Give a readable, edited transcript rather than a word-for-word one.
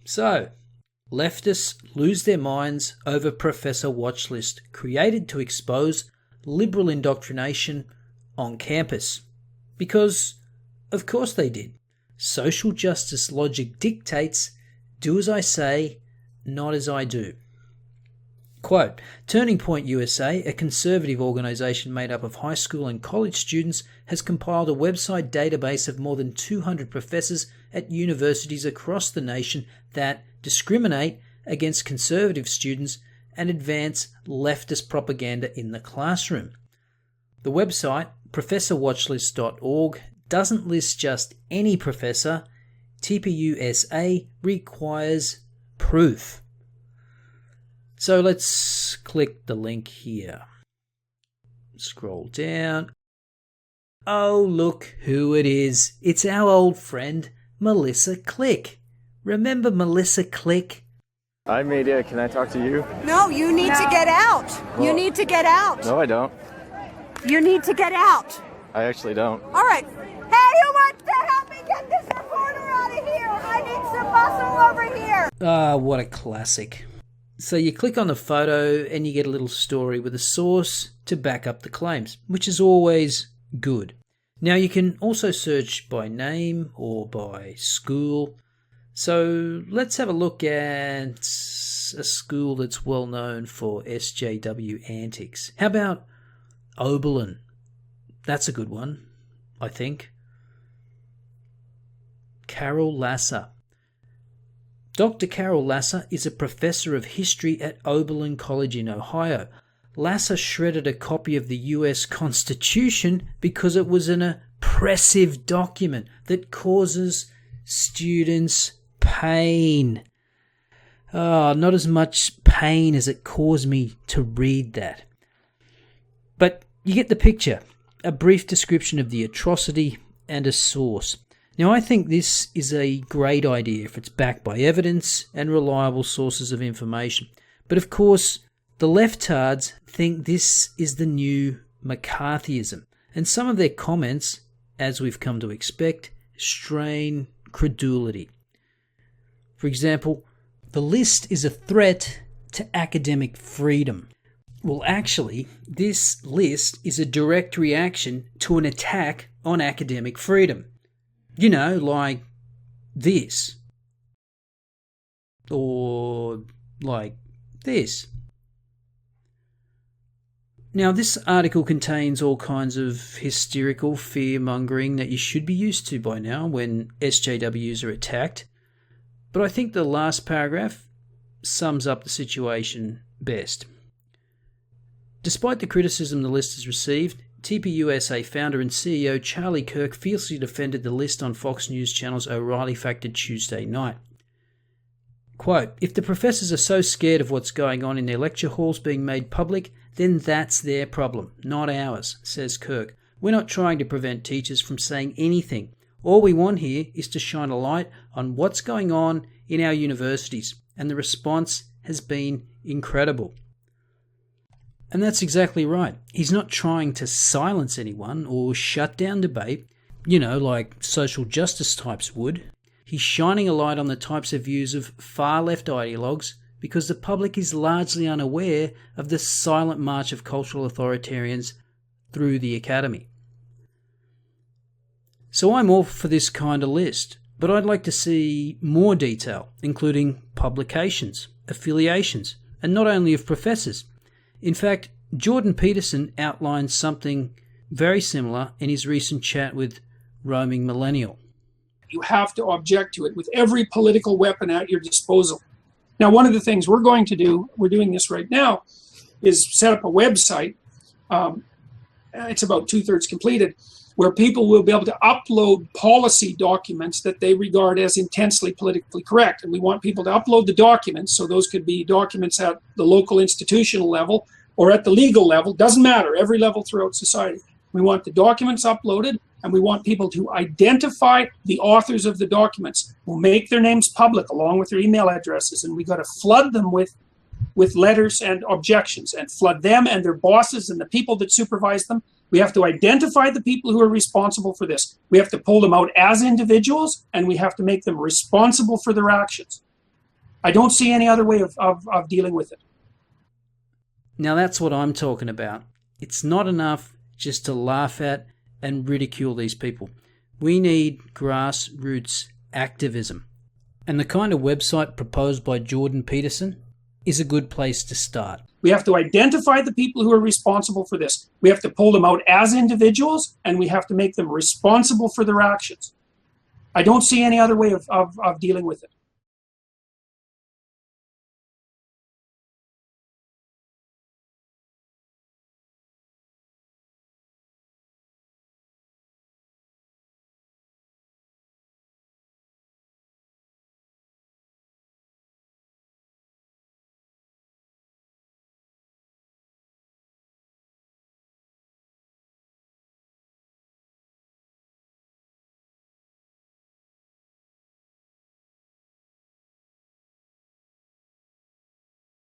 So, leftists lose their minds over Professor Watchlist, created to expose liberal indoctrination on campus. Because, of course they did. Social justice logic dictates, do as I say, not as I do. Quote, Turning Point USA, a conservative organisation made up of high school and college students, has compiled a website database of more than 200 professors at universities across the nation that discriminate against conservative students and advance leftist propaganda in the classroom. The website, professorwatchlist.org, doesn't list just any professor. TPUSA requires proof. So let's click the link here. Scroll down. Oh, look who it is. It's our old friend, Melissa Click. Remember Melissa Click? Hi, media. Can I talk to you? No, you need to get out. Well, you need to get out. No, I don't. You need to get out. I actually don't. All right. Hey, who wants to help me get this reporter out of here? I need some muscle over here. Ah, what a classic. So you click on the photo and you get a little story with a source to back up the claims, which is always good. Now you can also search by name or by school. So let's have a look at a school that's well known for SJW antics. How about Oberlin? That's a good one, I think. Carol Lasser. Dr. Carol Lasser is a professor of history at Oberlin College in Ohio. Lasser shredded a copy of the US Constitution because it was an oppressive document that causes students pain. Not as much pain as it caused me to read that. But you get the picture. A brief description of the atrocity and a source. Now, I think this is a great idea if it's backed by evidence and reliable sources of information. But of course, the leftards think this is the new McCarthyism, and some of their comments, as we've come to expect, strain credulity. For example, the list is a threat to academic freedom. Well, actually, this list is a direct reaction to an attack on academic freedom. You know, like this. Or like this. Now, this article contains all kinds of hysterical fear-mongering that you should be used to by now when SJWs are attacked. But I think the last paragraph sums up the situation best. Despite the criticism the list has received, TPUSA founder and CEO Charlie Kirk fiercely defended the list on Fox News Channel's O'Reilly Factor Tuesday night. Quote, If the professors are so scared of what's going on in their lecture halls being made public, then that's their problem, not ours, says Kirk. We're not trying to prevent teachers from saying anything. All we want here is to shine a light on what's going on in our universities, and the response has been incredible. And that's exactly right. He's not trying to silence anyone or shut down debate, like social justice types would. He's shining a light on the types of views of far-left ideologues because the public is largely unaware of the silent march of cultural authoritarians through the academy. So I'm all for this kind of list, but I'd like to see more detail, including publications, affiliations, and not only of professors. In fact, Jordan Peterson outlined something very similar in his recent chat with Roaming Millennial. You have to object to it with every political weapon at your disposal. Now, one of the things we're going to do, we're doing this right now, is set up a website. It's about 2/3 completed, where people will be able to upload policy documents that they regard as intensely politically correct. And we want people to upload the documents, so those could be documents at the local institutional level or at the legal level, doesn't matter, every level throughout society. We want the documents uploaded, and we want people to identify the authors of the documents. We'll make their names public along with their email addresses, and we got to flood them with letters and objections, and flood them and their bosses and the people that supervise them. We have to identify the people who are responsible for this. We have to pull them out as individuals, and we have to make them responsible for their actions. I don't see any other way of dealing with it. Now that's what I'm talking about. It's not enough just to laugh at and ridicule these people. We need grassroots activism. And the kind of website proposed by Jordan Peterson is a good place to start. We have to identify the people who are responsible for this. We have to pull them out as individuals, and we have to make them responsible for their actions. I don't see any other way of dealing with it.